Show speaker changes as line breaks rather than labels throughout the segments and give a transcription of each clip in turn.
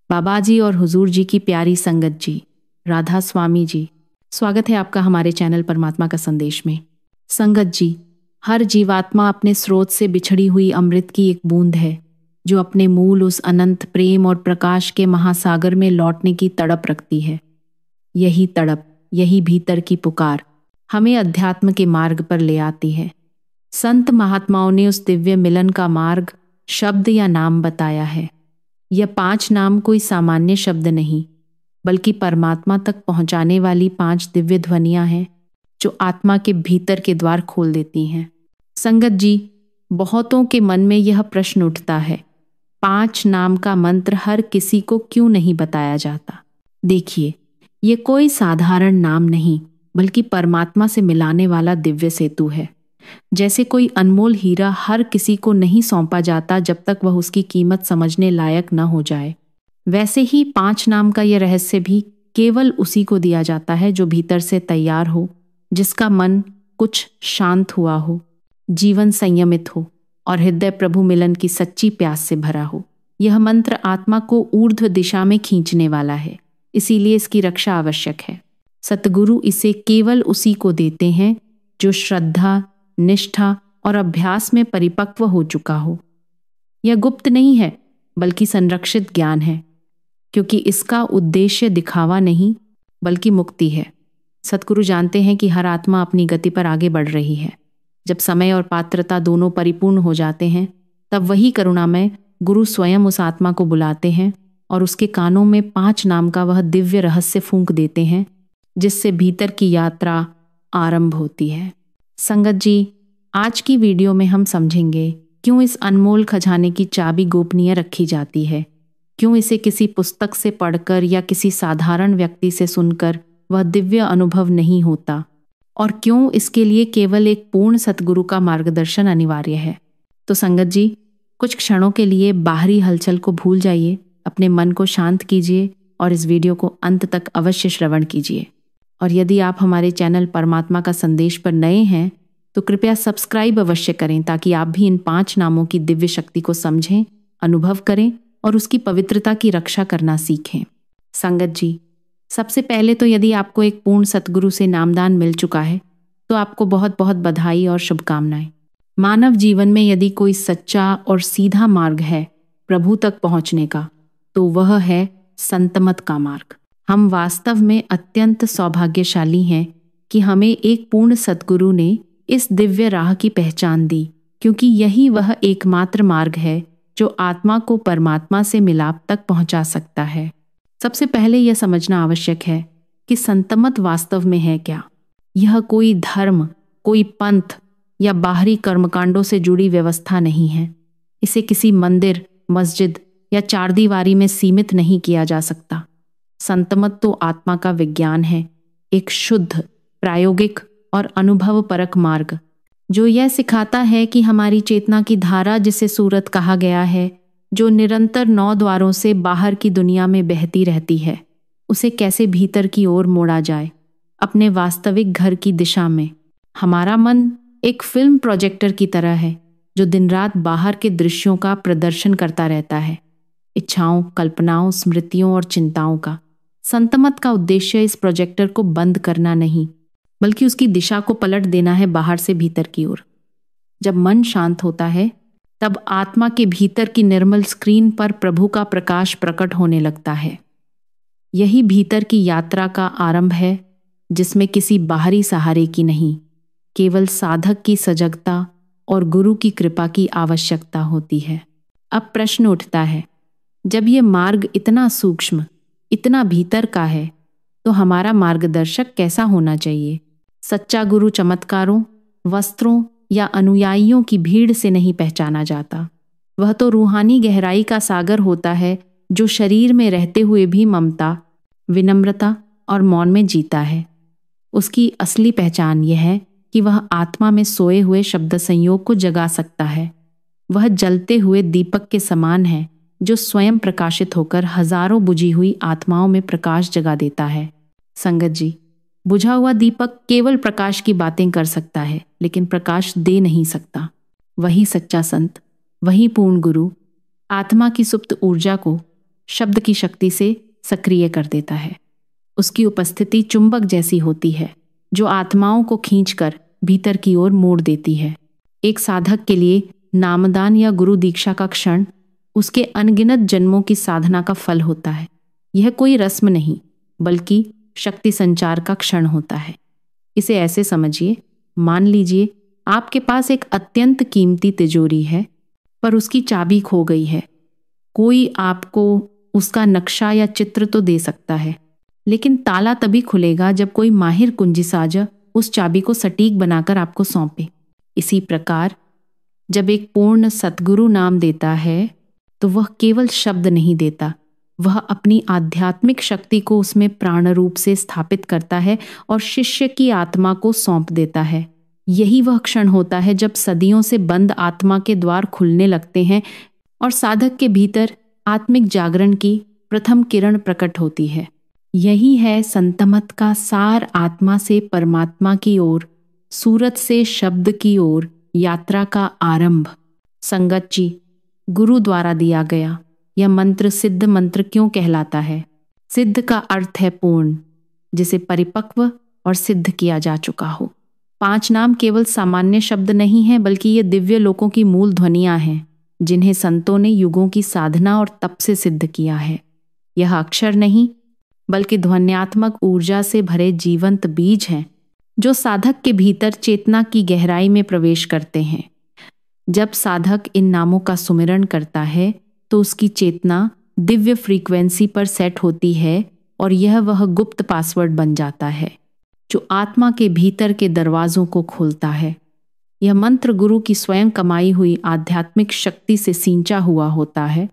बाबा जी और हुजूर जी की प्यारी संगत जी, राधा स्वामी जी, स्वागत है आपका हमारे चैनल परमात्मा का संदेश में। संगत जी, हर जीवात्मा अपने स्रोत से बिछड़ी हुई अमृत की एक बूंद है, जो अपने मूल उस अनंत प्रेम और प्रकाश के महासागर में लौटने की तड़प रखती है। यही तड़प, यही भीतर की पुकार हमें अध्यात्म के मार्ग पर ले आती है। संत महात्माओं ने उस दिव्य मिलन का मार्ग शब्द या नाम बताया है। यह 5 नाम कोई सामान्य शब्द नहीं, बल्कि परमात्मा तक पहुंचाने वाली 5 दिव्य ध्वनियां हैं, जो आत्मा के भीतर के द्वार खोल देती हैं। संगत जी, बहुतों के मन में यह प्रश्न उठता है, 5 नाम का मंत्र हर किसी को क्यों नहीं बताया जाता? देखिए, ये कोई साधारण नाम नहीं, बल्कि परमात्मा से मिलाने वाला दिव्य सेतु है। जैसे कोई अनमोल हीरा हर किसी को नहीं सौंपा जाता जब तक वह उसकी कीमत समझने लायक न हो जाए, वैसे ही 5 नाम का यह रहस्य भी केवल उसी को दिया जाता है जो भीतर से तैयार हो, जिसका मन कुछ शांत हुआ हो, जीवन संयमित हो और हृदय प्रभु मिलन की सच्ची प्यास से भरा हो। यह मंत्र आत्मा को ऊर्ध्व दिशा में खींचने वाला है, इसीलिए इसकी रक्षा आवश्यक है। सतगुरु इसे केवल उसी को देते हैं जो श्रद्धा, निष्ठा और अभ्यास में परिपक्व हो चुका हो। यह गुप्त नहीं है, बल्कि संरक्षित ज्ञान है, क्योंकि इसका उद्देश्य दिखावा नहीं, बल्कि मुक्ति है। सतगुरु जानते हैं कि हर आत्मा अपनी गति पर आगे बढ़ रही है। जब समय और पात्रता दोनों परिपूर्ण हो जाते हैं, तब वही करुणामय गुरु स्वयं उस आत्मा को बुलाते हैं और उसके कानों में 5 नाम का वह दिव्य रहस्य फूंक देते हैं, जिससे भीतर की यात्रा आरंभ होती है। संगत जी, आज की वीडियो में हम समझेंगे क्यों इस अनमोल खजाने की चाबी गोपनीय रखी जाती है, क्यों इसे किसी पुस्तक से पढ़कर या किसी साधारण व्यक्ति से सुनकर वह दिव्य अनुभव नहीं होता, और क्यों इसके लिए केवल एक पूर्ण सतगुरु का मार्गदर्शन अनिवार्य है। तो संगत जी, कुछ क्षणों के लिए बाहरी हलचल को भूल जाइए, अपने मन को शांत कीजिए और इस वीडियो को अंत तक अवश्य श्रवण कीजिए। और यदि आप हमारे चैनल परमात्मा का संदेश पर नए हैं, तो कृपया सब्सक्राइब अवश्य करें, ताकि आप भी इन 5 नामों की दिव्य शक्ति को समझें, अनुभव करें और उसकी पवित्रता की रक्षा करना सीखें। संगत जी, सबसे पहले तो यदि आपको एक पूर्ण सतगुरु से नामदान मिल चुका है, तो आपको बहुत बहुत बधाई और शुभकामनाएं। मानव जीवन में यदि कोई सच्चा और सीधा मार्ग है प्रभु तक पहुंचने का, तो वह है संतमत का मार्ग। हम वास्तव में अत्यंत सौभाग्यशाली हैं कि हमें एक पूर्ण सतगुरु ने इस दिव्य राह की पहचान दी, क्योंकि यही वह एकमात्र मार्ग है जो आत्मा को परमात्मा से मिलाप तक पहुंचा सकता है। सबसे पहले यह समझना आवश्यक है कि संतमत वास्तव में है क्या। यह कोई धर्म, कोई पंथ या बाहरी कर्मकांडों से जुड़ी व्यवस्था नहीं है। इसे किसी मंदिर, मस्जिद या चारदीवारी में सीमित नहीं किया जा सकता। संतमत तो आत्मा का विज्ञान है, एक शुद्ध, प्रायोगिक और अनुभव परक मार्ग, जो यह सिखाता है कि हमारी चेतना की धारा, जिसे सूरत कहा गया है, जो निरंतर 9 द्वारों से बाहर की दुनिया में बहती रहती है, उसे कैसे भीतर की ओर मोड़ा जाए, अपने वास्तविक घर की दिशा में। हमारा मन एक फिल्म प्रोजेक्टर की तरह है, जो दिन रात बाहर के दृश्यों का प्रदर्शन करता रहता है, इच्छाओं, कल्पनाओं, स्मृतियों और चिंताओं का। संतमत का उद्देश्य इस प्रोजेक्टर को बंद करना नहीं, बल्कि उसकी दिशा को पलट देना है बाहर से भीतर की ओर। जब मन शांत होता है, तब आत्मा के भीतर की निर्मल स्क्रीन पर प्रभु का प्रकाश प्रकट होने लगता है। यही भीतर की यात्रा का आरंभ है, जिसमें किसी बाहरी सहारे की नहीं, केवल साधक की सजगता और गुरु की कृपा की आवश्यकता होती है। अब प्रश्न उठता है, जब ये मार्ग इतना सूक्ष्म, इतना भीतर का है, तो हमारा मार्गदर्शक कैसा होना चाहिए? सच्चा गुरु चमत्कारों, वस्त्रों या अनुयायियों की भीड़ से नहीं पहचाना जाता। वह तो रूहानी गहराई का सागर होता है, जो शरीर में रहते हुए भी ममता, विनम्रता और मौन में जीता है। उसकी असली पहचान यह है कि वह आत्मा में सोए हुए शब्द संयोग को जगा सकता है। वह जलते हुए दीपक के समान है, जो स्वयं प्रकाशित होकर हजारों बुझी हुई आत्माओं में प्रकाश जगा देता है। संगत जी, बुझा हुआ दीपक केवल प्रकाश की बातें कर सकता है, लेकिन प्रकाश दे नहीं सकता। वही सच्चा संत, वही पूर्ण गुरु आत्मा की सुप्त ऊर्जा को शब्द की शक्ति से सक्रिय कर देता है। उसकी उपस्थिति चुंबक जैसी होती है जो आत्माओं को खींचकर भीतर की ओर मोड़ देती है। एक साधक के लिए नामदान या गुरु दीक्षा का क्षण उसके अनगिनत जन्मों की साधना का फल होता है। यह कोई रस्म नहीं बल्कि शक्ति संचार का क्षण होता है। इसे ऐसे समझिए, मान लीजिए आपके पास एक अत्यंत कीमती तिजोरी है पर उसकी चाबी खो गई है। कोई आपको उसका नक्शा या चित्र तो दे सकता है, लेकिन ताला तभी खुलेगा जब कोई माहिर कुंजीसाज उस चाबी को सटीक बनाकर आपको सौंपे। इसी प्रकार जब एक पूर्ण सद्गुरु नाम देता है तो वह केवल शब्द नहीं देता, वह अपनी आध्यात्मिक शक्ति को उसमें प्राण रूप से स्थापित करता है और शिष्य की आत्मा को सौंप देता है। यही वह क्षण होता है जब सदियों से बंद आत्मा के द्वार खुलने लगते हैं और साधक के भीतर आत्मिक जागरण की प्रथम किरण प्रकट होती है। यही है संतमत का सार, आत्मा से परमात्मा की ओर, सूरत से शब्द की ओर यात्रा का आरंभ। संगत जी, गुरु द्वारा दिया गया यह मंत्र सिद्ध मंत्र क्यों कहलाता है? सिद्ध का अर्थ है पूर्ण, जिसे परिपक्व और सिद्ध किया जा चुका हो। 5 नाम केवल सामान्य शब्द नहीं है बल्कि ये दिव्य लोकों की मूल ध्वनियां हैं जिन्हें संतों ने युगों की साधना और तप से सिद्ध किया है। यह अक्षर नहीं बल्कि ध्वन्यात्मक ऊर्जा से भरे जीवंत बीज हैं जो साधक के भीतर चेतना की गहराई में प्रवेश करते हैं। जब साधक इन नामों का सुमिरन करता है तो उसकी चेतना दिव्य फ्रीक्वेंसी पर सेट होती है और यह वह गुप्त पासवर्ड बन जाता है जो आत्मा के भीतर के दरवाजों को खोलता है। यह मंत्र गुरु की स्वयं कमाई हुई आध्यात्मिक शक्ति से सींचा हुआ होता है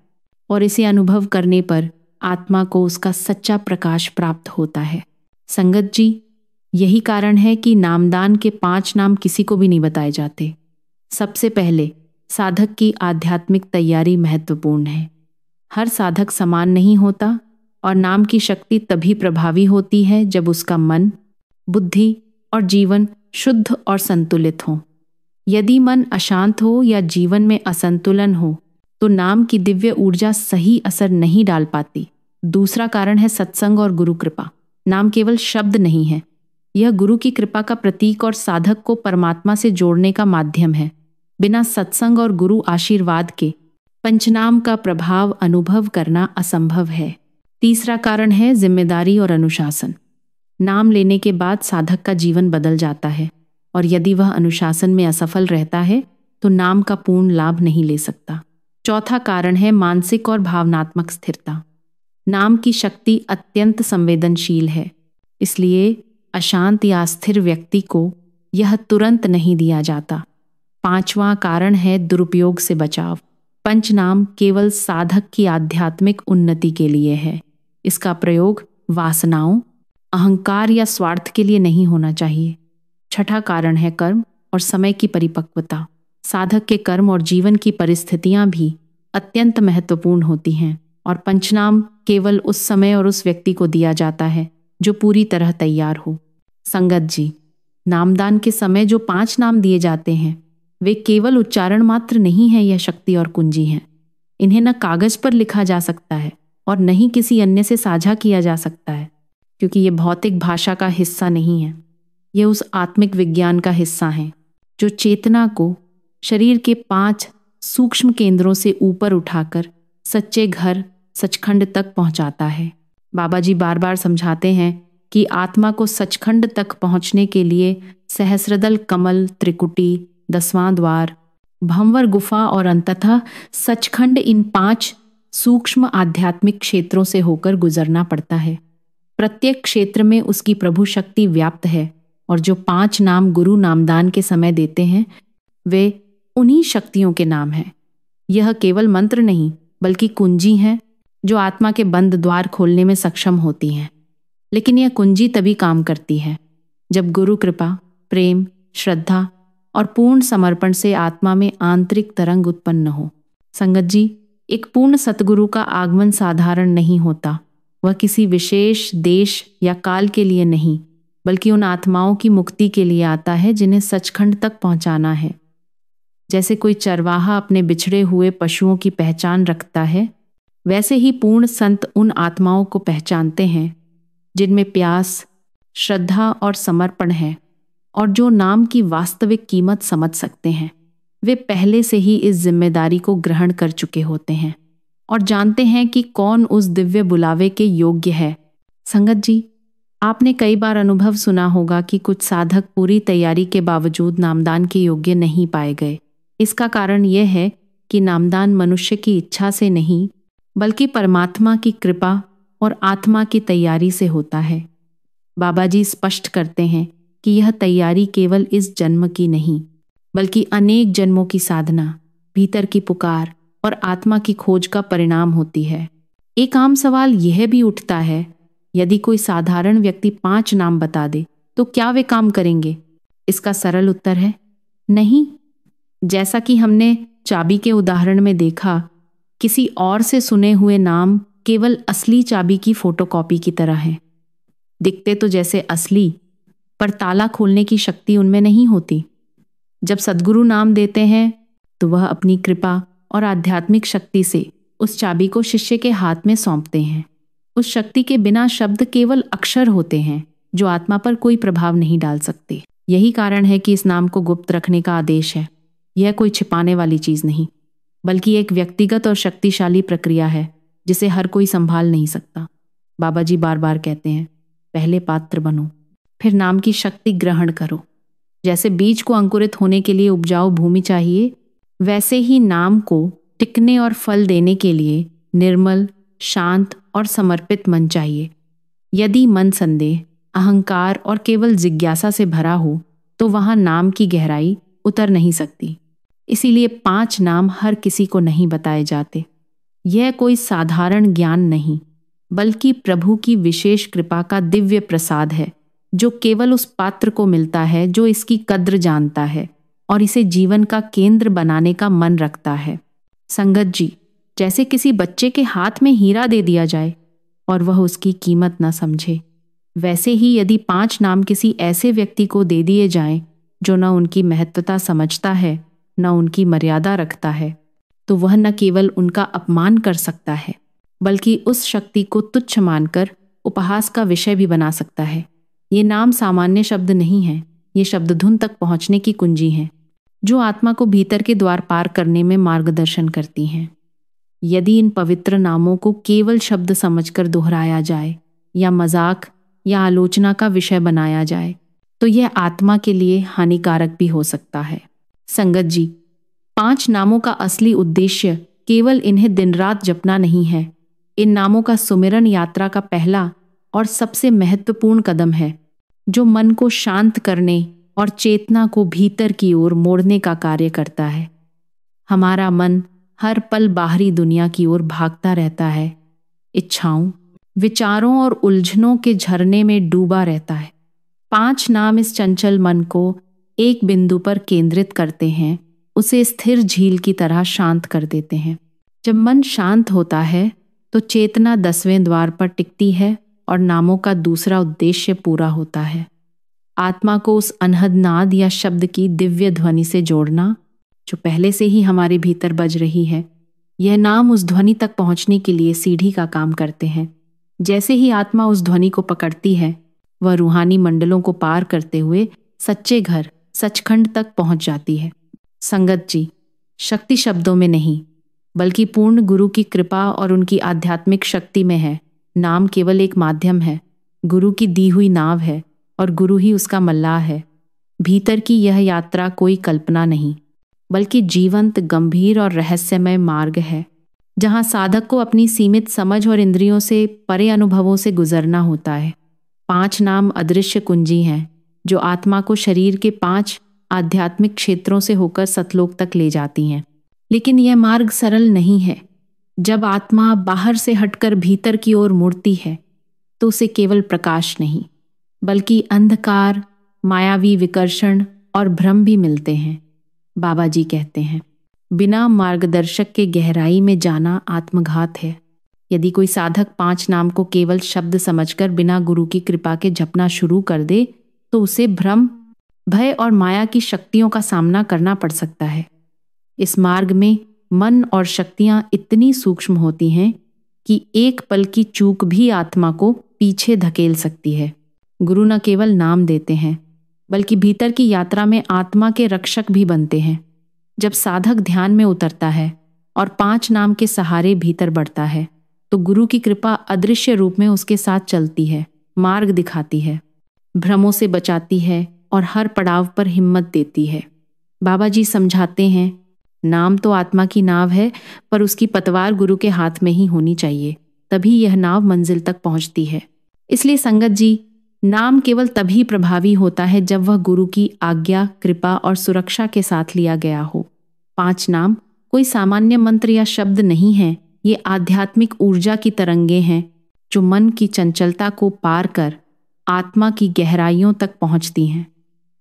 और इसे अनुभव करने पर आत्मा को उसका सच्चा प्रकाश प्राप्त होता है। संगत जी, यही कारण है कि नामदान के 5 नाम किसी को भी नहीं बताए जाते। सबसे पहले साधक की आध्यात्मिक तैयारी महत्वपूर्ण है। हर साधक समान नहीं होता और नाम की शक्ति तभी प्रभावी होती है जब उसका मन, बुद्धि और जीवन शुद्ध और संतुलित हो। यदि मन अशांत हो या जीवन में असंतुलन हो तो नाम की दिव्य ऊर्जा सही असर नहीं डाल पाती। दूसरा कारण है सत्संग और गुरु कृपा। नाम केवल शब्द नहीं है, यह गुरु की कृपा का प्रतीक और साधक को परमात्मा से जोड़ने का माध्यम है। बिना सत्संग और गुरु आशीर्वाद के पंचनाम का प्रभाव अनुभव करना असंभव है। तीसरा कारण है जिम्मेदारी और अनुशासन। नाम लेने के बाद साधक का जीवन बदल जाता है और यदि वह अनुशासन में असफल रहता है तो नाम का पूर्ण लाभ नहीं ले सकता। चौथा कारण है मानसिक और भावनात्मक स्थिरता। नाम की शक्ति अत्यंत संवेदनशील है, इसलिए अशांत या अस्थिर व्यक्ति को यह तुरंत नहीं दिया जाता। 5वां कारण है दुरुपयोग से बचाव। पंचनाम केवल साधक की आध्यात्मिक उन्नति के लिए है। इसका प्रयोग वासनाओं, अहंकार या स्वार्थ के लिए नहीं होना चाहिए। छठा कारण है कर्म और समय की परिपक्वता। साधक के कर्म और जीवन की परिस्थितियां भी अत्यंत महत्वपूर्ण होती हैं और पंचनाम केवल उस समय और उस व्यक्ति को दिया जाता है जो पूरी तरह तैयार हो। संगत जी, नामदान के समय जो 5 नाम दिए जाते हैं वे केवल उच्चारण मात्र नहीं है, यह शक्ति और कुंजी हैं। इन्हें न कागज पर लिखा जा सकता है और न ही किसी अन्य से साझा किया जा सकता है, क्योंकि ये भौतिक भाषा का हिस्सा नहीं है। ये उस आत्मिक विज्ञान का हिस्सा है जो चेतना को शरीर के 5 सूक्ष्म केंद्रों से ऊपर उठाकर सच्चे घर सचखंड तक पहुंचाता है। बाबा जी बार बार समझाते हैं कि आत्मा को सचखंड तक पहुंचने के लिए सहस्रदल कमल, त्रिकुटी, 10वां द्वार, भंवर गुफा और अंततः सचखंड, इन 5 सूक्ष्म आध्यात्मिक क्षेत्रों से होकर गुजरना पड़ता है। प्रत्येक क्षेत्र में उसकी प्रभु शक्ति व्याप्त है और जो 5 नाम गुरु नामदान के समय देते हैं वे उन्हीं शक्तियों के नाम हैं। यह केवल मंत्र नहीं बल्कि कुंजी हैं जो आत्मा के बंद द्वार खोलने में सक्षम होती हैं। लेकिन यह कुंजी तभी काम करती है जब गुरु कृपा, प्रेम, श्रद्धा और पूर्ण समर्पण से आत्मा में आंतरिक तरंग उत्पन्न हो। संगत जी, एक पूर्ण सतगुरु का आगमन साधारण नहीं होता। वह किसी विशेष देश या काल के लिए नहीं बल्कि उन आत्माओं की मुक्ति के लिए आता है जिन्हें सचखंड तक पहुंचाना है। जैसे कोई चरवाहा अपने बिछड़े हुए पशुओं की पहचान रखता है, वैसे ही पूर्ण संत उन आत्माओं को पहचानते हैं जिनमें प्यास, श्रद्धा और समर्पण है और जो नाम की वास्तविक कीमत समझ सकते हैं। वे पहले से ही इस जिम्मेदारी को ग्रहण कर चुके होते हैं और जानते हैं कि कौन उस दिव्य बुलावे के योग्य है। संगत जी, आपने कई बार अनुभव सुना होगा कि कुछ साधक पूरी तैयारी के बावजूद नामदान के योग्य नहीं पाए गए। इसका कारण यह है कि नामदान मनुष्य की इच्छा से नहीं बल्कि परमात्मा की कृपा और आत्मा की तैयारी से होता है। बाबा जी स्पष्ट करते हैं कि यह तैयारी केवल इस जन्म की नहीं बल्कि अनेक जन्मों की साधना, भीतर की पुकार और आत्मा की खोज का परिणाम होती है। एक आम सवाल यह भी उठता है, यदि कोई साधारण व्यक्ति 5 नाम बता दे तो क्या वे काम करेंगे? इसका सरल उत्तर है नहीं। जैसा कि हमने चाबी के उदाहरण में देखा, किसी और से सुने हुए नाम केवल असली चाबी की फोटोकॉपी की तरह हैं। दिखते तो जैसे असली, पर ताला खोलने की शक्ति उनमें नहीं होती। जब सद्गुरु नाम देते हैं तो वह अपनी कृपा और आध्यात्मिक शक्ति से उस चाबी को शिष्य के हाथ में सौंपते हैं। उस शक्ति के बिना शब्द केवल अक्षर होते हैं जो आत्मा पर कोई प्रभाव नहीं डाल सकते। यही कारण है कि इस नाम को गुप्त रखने का आदेश है। यह कोई छिपाने वाली चीज नहीं बल्कि एक व्यक्तिगत और शक्तिशाली प्रक्रिया है जिसे हर कोई संभाल नहीं सकता। बाबा जी बार बार कहते हैं, पहले पात्र बनो, फिर नाम की शक्ति ग्रहण करो। जैसे बीज को अंकुरित होने के लिए उपजाऊ भूमि चाहिए, वैसे ही नाम को टिकने और फल देने के लिए निर्मल, शांत और समर्पित मन चाहिए। यदि मन संदेह, अहंकार और केवल जिज्ञासा से भरा हो तो वहां नाम की गहराई उतर नहीं सकती। इसीलिए 5 नाम हर किसी को नहीं बताए जाते। यह कोई साधारण ज्ञान नहीं बल्कि प्रभु की विशेष कृपा का दिव्य प्रसाद है जो केवल उस पात्र को मिलता है जो इसकी कद्र जानता है और इसे जीवन का केंद्र बनाने का मन रखता है। संगत जी, जैसे किसी बच्चे के हाथ में हीरा दे दिया जाए और वह उसकी कीमत न समझे, वैसे ही यदि 5 नाम किसी ऐसे व्यक्ति को दे दिए जाएं जो न उनकी महत्वता समझता है न उनकी मर्यादा रखता है, तो वह न केवल उनका अपमान कर सकता है बल्कि उस शक्ति को तुच्छ मानकर उपहास का विषय भी बना सकता है। ये नाम सामान्य शब्द नहीं हैं, ये शब्द धुन तक पहुंचने की कुंजी हैं जो आत्मा को भीतर के द्वार पार करने में मार्गदर्शन करती हैं। यदि इन पवित्र नामों को केवल शब्द समझकर दोहराया जाए या मजाक या आलोचना का विषय बनाया जाए तो यह आत्मा के लिए हानिकारक भी हो सकता है। संगत जी, 5 नामों का असली उद्देश्य केवल इन्हें दिन रात जपना नहीं है। इन नामों का सुमिरन यात्रा का पहला और सबसे महत्वपूर्ण कदम है जो मन को शांत करने और चेतना को भीतर की ओर मोड़ने का कार्य करता है। हमारा मन हर पल बाहरी दुनिया की ओर भागता रहता है, इच्छाओं, विचारों और उलझनों के झरने में डूबा रहता है। 5 नाम इस चंचल मन को एक बिंदु पर केंद्रित करते हैं, उसे स्थिर झील की तरह शांत कर देते हैं। जब मन शांत होता है तो चेतना 10वें द्वार पर टिकती है और नामों का दूसरा उद्देश्य पूरा होता है, आत्मा को उस अनहद नाद या शब्द की दिव्य ध्वनि से जोड़ना जो पहले से ही हमारे भीतर बज रही है। यह नाम उस ध्वनि तक पहुंचने के लिए सीढ़ी का काम करते हैं। जैसे ही आत्मा उस ध्वनि को पकड़ती है, वह रूहानी मंडलों को पार करते हुए सच्चे घर सचखंड तक पहुंच जाती है। संगत जी, शक्ति शब्दों में नहीं बल्कि पूर्ण गुरु की कृपा और उनकी आध्यात्मिक शक्ति में है। नाम केवल एक माध्यम है, गुरु की दी हुई नाव है और गुरु ही उसका मल्लाह है। भीतर की यह यात्रा कोई कल्पना नहीं बल्कि जीवंत, गंभीर और रहस्यमय मार्ग है जहां साधक को अपनी सीमित समझ और इंद्रियों से परे अनुभवों से गुजरना होता है। 5 नाम अदृश्य कुंजी हैं जो आत्मा को शरीर के 5 आध्यात्मिक क्षेत्रों से होकर सतलोक तक ले जाती हैं। लेकिन यह मार्ग सरल नहीं है। जब आत्मा बाहर से हटकर भीतर की ओर मुड़ती है तो उसे केवल प्रकाश नहीं बल्कि अंधकार, मायावी विकर्षण और भ्रम भी मिलते हैं। बाबा जी कहते हैं, बिना मार्गदर्शक के गहराई में जाना आत्मघात है। यदि कोई साधक 5 नाम को केवल शब्द समझकर बिना गुरु की कृपा के जपना शुरू कर दे तो उसे भ्रम, भय और माया की शक्तियों का सामना करना पड़ सकता है। इस मार्ग में मन और शक्तियां इतनी सूक्ष्म होती हैं कि एक पल की चूक भी आत्मा को पीछे धकेल सकती है। गुरु न केवल नाम देते हैं बल्कि भीतर की यात्रा में आत्मा के रक्षक भी बनते हैं। जब साधक ध्यान में उतरता है और 5 नाम के सहारे भीतर बढ़ता है तो गुरु की कृपा अदृश्य रूप में उसके साथ चलती है, मार्ग दिखाती है, भ्रमों से बचाती है और हर पड़ाव पर हिम्मत देती है। बाबा जी समझाते हैं, नाम तो आत्मा की नाव है, पर उसकी पतवार गुरु के हाथ में ही होनी चाहिए, तभी यह नाव मंजिल तक पहुंचती है। इसलिए संगत जी, नाम केवल तभी प्रभावी होता है जब वह गुरु की आज्ञा, कृपा और सुरक्षा के साथ लिया गया हो। 5 नाम कोई सामान्य मंत्र या शब्द नहीं है, ये आध्यात्मिक ऊर्जा की तरंगे हैं जो मन की चंचलता को पार कर आत्मा की गहराइयों तक पहुंचती हैं।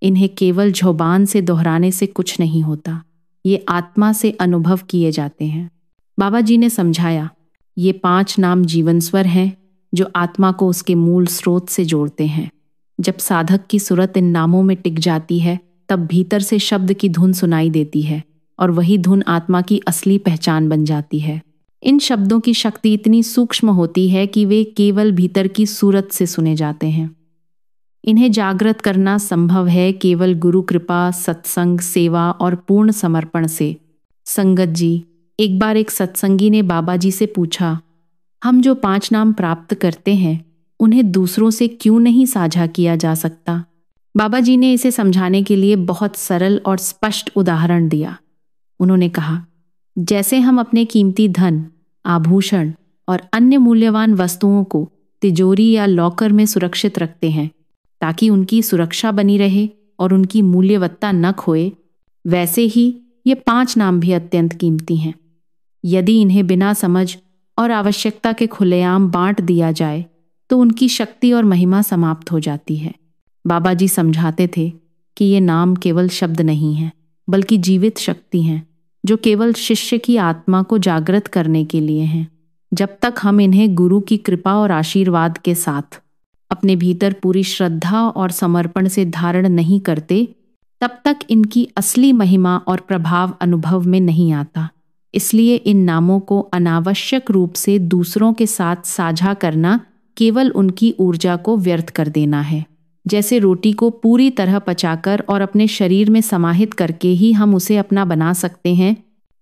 इन्हें केवल ज़ुबान से दोहराने से कुछ नहीं होता, ये आत्मा से अनुभव किए जाते हैं। बाबा जी ने समझाया, ये 5 नाम जीवन स्वर हैं जो आत्मा को उसके मूल स्रोत से जोड़ते हैं। जब साधक की सुरत इन नामों में टिक जाती है तब भीतर से शब्द की धुन सुनाई देती है और वही धुन आत्मा की असली पहचान बन जाती है। इन शब्दों की शक्ति इतनी सूक्ष्म होती है कि वे केवल भीतर की सूरत से सुने जाते हैं। इन्हें जागृत करना संभव है केवल गुरु कृपा, सत्संग, सेवा और पूर्ण समर्पण से। संगत जी, एक बार एक सत्संगी ने बाबा जी से पूछा, हम जो 5 नाम प्राप्त करते हैं उन्हें दूसरों से क्यों नहीं साझा किया जा सकता? बाबा जी ने इसे समझाने के लिए बहुत सरल और स्पष्ट उदाहरण दिया। उन्होंने कहा, जैसे हम अपने कीमती धन, आभूषण और अन्य मूल्यवान वस्तुओं को तिजोरी या लॉकर में सुरक्षित रखते हैं ताकि उनकी सुरक्षा बनी रहे और उनकी मूल्यवत्ता न खोए, वैसे ही ये 5 नाम भी अत्यंत कीमती हैं। यदि इन्हें बिना समझ और आवश्यकता के खुलेआम बांट दिया जाए तो उनकी शक्ति और महिमा समाप्त हो जाती है। बाबा जी समझाते थे कि ये नाम केवल शब्द नहीं हैं, बल्कि जीवित शक्ति हैं जो केवल शिष्य की आत्मा को जागृत करने के लिए हैं। जब तक हम इन्हें गुरु की कृपा और आशीर्वाद के साथ अपने भीतर पूरी श्रद्धा और समर्पण से धारण नहीं करते, तब तक इनकी असली महिमा और प्रभाव अनुभव में नहीं आता। इसलिए इन नामों को अनावश्यक रूप से दूसरों के साथ साझा करना केवल उनकी ऊर्जा को व्यर्थ कर देना है। जैसे रोटी को पूरी तरह पचाकर और अपने शरीर में समाहित करके ही हम उसे अपना बना सकते हैं,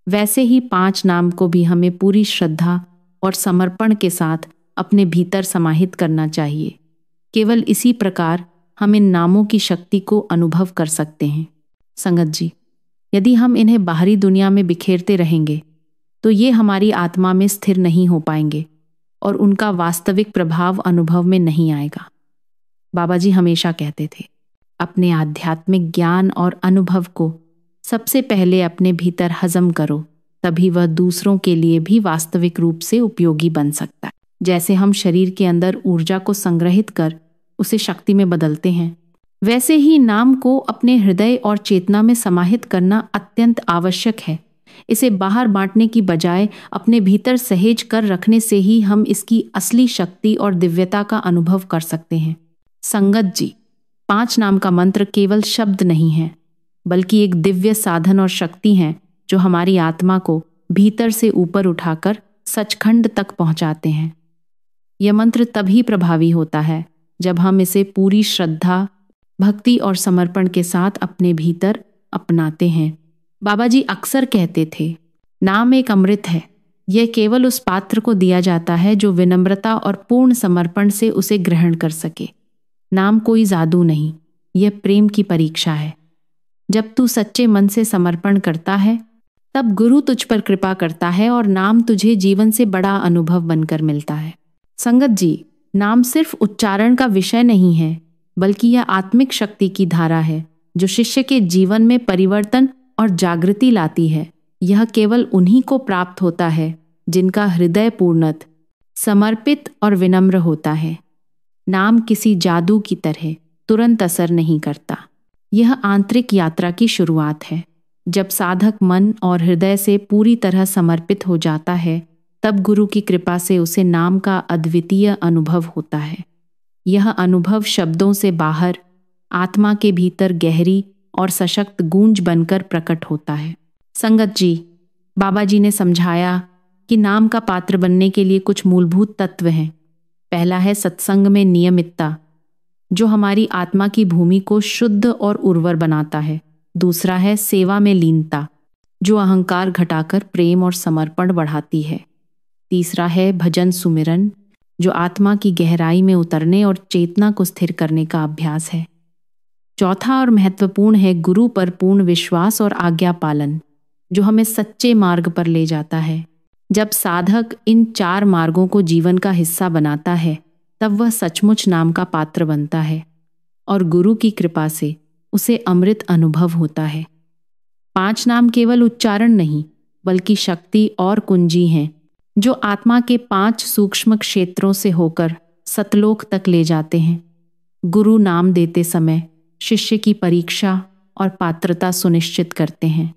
वैसे ही 5 नाम को भी हमें पूरी श्रद्धा और समर्पण के साथ अपने भीतर समाहित करना चाहिए। केवल इसी प्रकार हम इन नामों की शक्ति को अनुभव कर सकते हैं। संगत जी, यदि हम इन्हें बाहरी दुनिया में बिखेरते रहेंगे तो ये हमारी आत्मा में स्थिर नहीं हो पाएंगे और उनका वास्तविक प्रभाव अनुभव में नहीं आएगा। बाबा जी हमेशा कहते थे, अपने आध्यात्मिक ज्ञान और अनुभव को सबसे पहले अपने भीतर हजम करो, तभी वह दूसरों के लिए भी वास्तविक रूप से उपयोगी बन सकता है। जैसे हम शरीर के अंदर ऊर्जा को संग्रहित कर उसे शक्ति में बदलते हैं, वैसे ही नाम को अपने हृदय और चेतना में समाहित करना अत्यंत आवश्यक है। इसे बाहर बांटने की बजाय अपने भीतर सहेज कर रखने से ही हम इसकी असली शक्ति और दिव्यता का अनुभव कर सकते हैं। संगत जी, 5 नाम का मंत्र केवल शब्द नहीं है, बल्कि एक दिव्य साधन और शक्ति है जो हमारी आत्मा को भीतर से ऊपर उठाकर सचखंड तक पहुंचाते हैं। यह मंत्र तभी प्रभावी होता है जब हम इसे पूरी श्रद्धा, भक्ति और समर्पण के साथ अपने भीतर अपनाते हैं। बाबा जी अक्सर कहते थे, नाम एक अमृत है, यह केवल उस पात्र को दिया जाता है जो विनम्रता और पूर्ण समर्पण से उसे ग्रहण कर सके। नाम कोई जादू नहीं, यह प्रेम की परीक्षा है। जब तू सच्चे मन से समर्पण करता है तब गुरु तुझ पर कृपा करता है और नाम तुझे जीवन से बड़ा अनुभव बनकर मिलता है। संगत जी, नाम सिर्फ उच्चारण का विषय नहीं है, बल्कि यह आत्मिक शक्ति की धारा है जो शिष्य के जीवन में परिवर्तन और जागृति लाती है। यह केवल उन्हीं को प्राप्त होता है जिनका हृदय पूर्णत, समर्पित और विनम्र होता है। नाम किसी जादू की तरह तुरंत असर नहीं करता। यह आंतरिक यात्रा की शुरुआत है। जब साधक मन और हृदय से पूरी तरह समर्पित हो जाता है, तब गुरु की कृपा से उसे नाम का अद्वितीय अनुभव होता है। यह अनुभव शब्दों से बाहर आत्मा के भीतर गहरी और सशक्त गूंज बनकर प्रकट होता है। संगत जी, बाबा जी ने समझाया, कि नाम का पात्र बनने के लिए कुछ मूलभूत तत्व हैं। पहला है सत्संग में नियमितता, जो हमारी आत्मा की भूमि को शुद्ध और उर्वर बनाता है। दूसरा है सेवा में लीनता, जो अहंकार घटाकर प्रेम और समर्पण बढ़ाती है। तीसरा है भजन सुमिरन, जो आत्मा की गहराई में उतरने और चेतना को स्थिर करने का अभ्यास है। चौथा और महत्वपूर्ण है गुरु पर पूर्ण विश्वास और आज्ञा पालन, जो हमें सच्चे मार्ग पर ले जाता है। जब साधक इन 4 मार्गों को जीवन का हिस्सा बनाता है, तब वह सचमुच नाम का पात्र बनता है और गुरु की कृपा से उसे अमृत अनुभव होता है। 5 नाम केवल उच्चारण नहीं, बल्कि शक्ति और कुंजी हैं, जो आत्मा के 5 सूक्ष्म क्षेत्रों से होकर सतलोक तक ले जाते हैं। गुरु नाम देते समय शिष्य की परीक्षा और पात्रता सुनिश्चित करते हैं।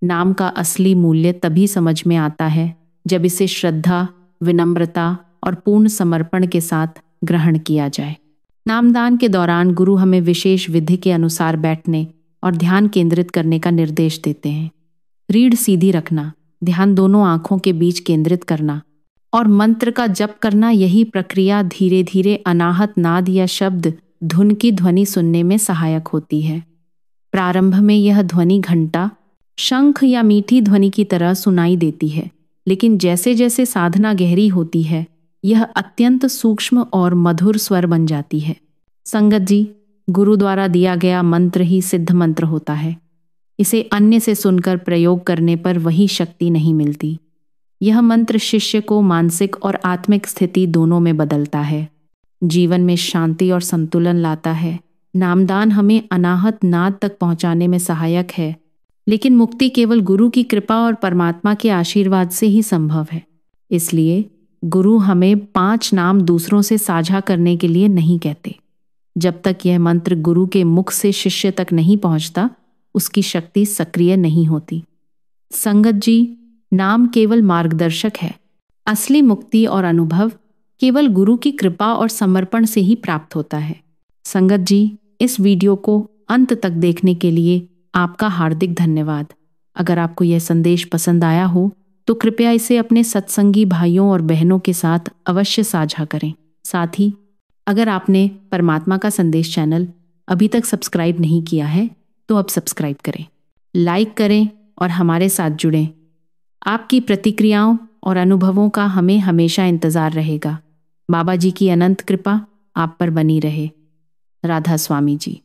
नाम का असली मूल्य तभी समझ में आता है जब इसे श्रद्धा, विनम्रता और पूर्ण समर्पण के साथ ग्रहण किया जाए। नामदान के दौरान गुरु हमें विशेष विधि के अनुसार बैठने और ध्यान केंद्रित करने का निर्देश देते हैं। रीढ़ सीधी रखना, ध्यान दोनों आंखों के बीच केंद्रित करना और मंत्र का जप करना, यही प्रक्रिया धीरे धीरे अनाहत नाद या शब्द धुन की ध्वनि सुनने में सहायक होती है। प्रारंभ में यह ध्वनि घंटा, शंख या मीठी ध्वनि की तरह सुनाई देती है, लेकिन जैसे जैसे साधना गहरी होती है, यह अत्यंत सूक्ष्म और मधुर स्वर बन जाती है। संगत जी, गुरु द्वारा दिया गया मंत्र ही सिद्ध मंत्र होता है। इसे अन्य से सुनकर प्रयोग करने पर वही शक्ति नहीं मिलती। यह मंत्र शिष्य को मानसिक और आत्मिक स्थिति दोनों में बदलता है, जीवन में शांति और संतुलन लाता है। नामदान हमें अनाहत नाद तक पहुंचाने में सहायक है, लेकिन मुक्ति केवल गुरु की कृपा और परमात्मा के आशीर्वाद से ही संभव है। इसलिए गुरु हमें 5 नाम दूसरों से साझा करने के लिए नहीं कहते। जब तक यह मंत्र गुरु के मुख से शिष्य तक नहीं पहुंचता, उसकी शक्ति सक्रिय नहीं होती। संगत जी, नाम केवल मार्गदर्शक है। असली मुक्ति और अनुभव केवल गुरु की कृपा और समर्पण से ही प्राप्त होता है। संगत जी, इस वीडियो को अंत तक देखने के लिए आपका हार्दिक धन्यवाद। अगर आपको यह संदेश पसंद आया हो तो कृपया इसे अपने सत्संगी भाइयों और बहनों के साथ अवश्य साझा करें। साथ ही अगर आपने परमात्मा का संदेश चैनल अभी तक सब्सक्राइब नहीं किया है तो अब सब्सक्राइब करें, लाइक करें और हमारे साथ जुड़ें। आपकी प्रतिक्रियाओं और अनुभवों का हमें हमेशा इंतज़ार रहेगा। बाबा जी की अनंत कृपा आप पर बनी रहे। राधा स्वामी जी।